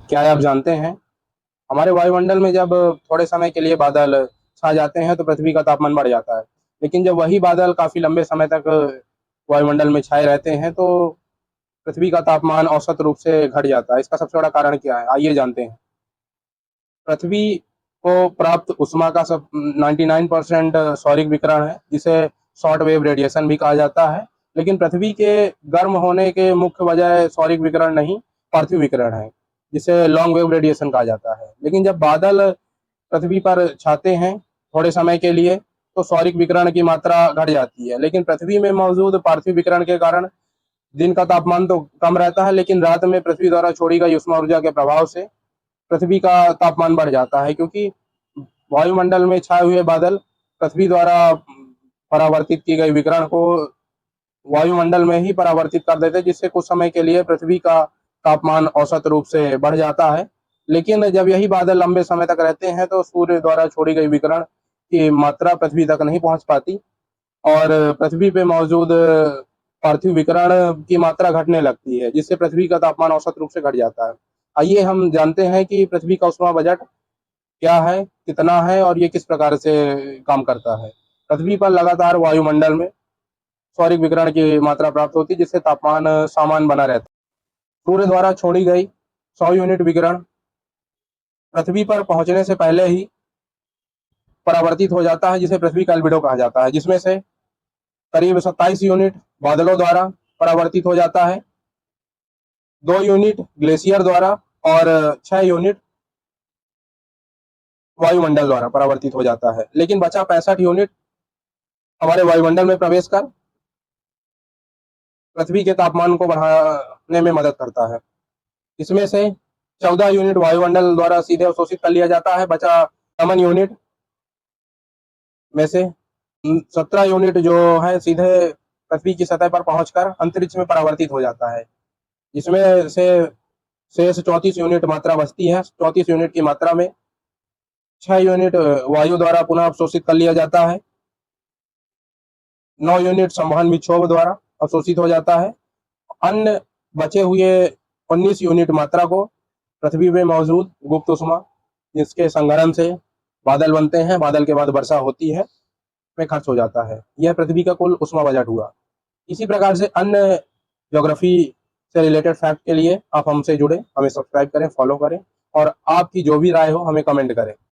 क्या आप जानते हैं, हमारे वायुमंडल में जब थोड़े समय के लिए बादल छा जाते हैं तो पृथ्वी का तापमान बढ़ जाता है। लेकिन जब वही बादल काफ़ी लंबे समय तक वायुमंडल में छाए रहते हैं तो पृथ्वी का तापमान औसत रूप से घट जाता है। इसका सबसे बड़ा कारण क्या है? आइए जानते हैं। पृथ्वी को प्राप्त ऊष्मा का सब 99% सौरिक विकिरण है, जिसे शॉर्ट वेव रेडिएशन भी कहा जाता है। लेकिन पृथ्वी के गर्म होने के मुख्य वजह सौरिक विकिरण नहीं, पार्थिव विकिरण है, जिसे लॉन्ग वेव रेडिएशन कहा जाता है। लेकिन जब बादल पृथ्वी पर छाते हैं थोड़े समय के लिए तो सौरिक विकिरण की मात्रा घट जाती है। लेकिन पृथ्वी में मौजूद पार्थिव विकिरण के कारण दिन का तापमान तो कम रहता है, लेकिन रात में पृथ्वी द्वारा छोड़ी गई उष्मा ऊर्जा के प्रभाव से पृथ्वी का तापमान बढ़ जाता है, क्योंकि वायुमंडल में छाए हुए बादल पृथ्वी द्वारा परावर्तित की गई विकिरण को वायुमंडल में ही परावर्तित कर देते हैं, जिससे कुछ समय के लिए पृथ्वी का तापमान औसत रूप से बढ़ जाता है। लेकिन जब यही बादल लंबे समय तक रहते हैं तो सूर्य द्वारा छोड़ी गई विकिरण की मात्रा पृथ्वी तक नहीं पहुंच पाती और पृथ्वी पे मौजूद पार्थिव विकिरण की मात्रा घटने लगती है, जिससे पृथ्वी का तापमान औसत रूप से घट जाता है। आइए हम जानते हैं कि पृथ्वी का उष्मा बजट क्या है, कितना है और ये किस प्रकार से काम करता है। पृथ्वी पर लगातार वायुमंडल में सौरिक विकिरण की मात्रा प्राप्त होती है, जिससे तापमान समान बना रहता है। सूर्य द्वारा छोड़ी गई 100 यूनिट विकिरण पृथ्वी पर पहुंचने से पहले ही परावर्तित हो जाता है, जिसे पृथ्वी का एल्बिडो कहा जाता है, जिसमें से करीब 27 यूनिट बादलों द्वारा परावर्तित हो जाता है, 2 यूनिट ग्लेशियर द्वारा और 6 यूनिट वायुमंडल द्वारा परावर्तित हो जाता है। लेकिन बचा 65 यूनिट हमारे वायुमंडल में प्रवेश कर पृथ्वी के तापमान को बढ़ाने में मदद करता है। इसमें से 14 यूनिट वायुमंडल द्वारा सीधे अवशोषित कर लिया जाता है। बचा 57 यूनिट में से 17 यूनिट जो है सीधे पृथ्वी की सतह पर पहुंचकर अंतरिक्ष में परावर्तित हो जाता है, जिसमें से शेष 34 यूनिट मात्रा बचती है। 34 यूनिट की मात्रा में 6 यूनिट वायु द्वारा पुनः अवशोषित कर लिया जाता है, 9 यूनिट संवहन विक्षोभ द्वारा अवशोषित हो जाता है। अन्य बचे हुए 19 यूनिट मात्रा को पृथ्वी में मौजूद गुप्त उष्मा, जिसके संगरण से बादल बनते हैं, बादल के बाद वर्षा होती है, में खर्च हो जाता है। यह पृथ्वी का कुल उष्मा बजट हुआ। इसी प्रकार से अन्य ज्योग्राफी से रिलेटेड फैक्ट के लिए आप हमसे जुड़े, हमें सब्सक्राइब करें, फॉलो करें और आपकी जो भी राय हो हमें कमेंट करें।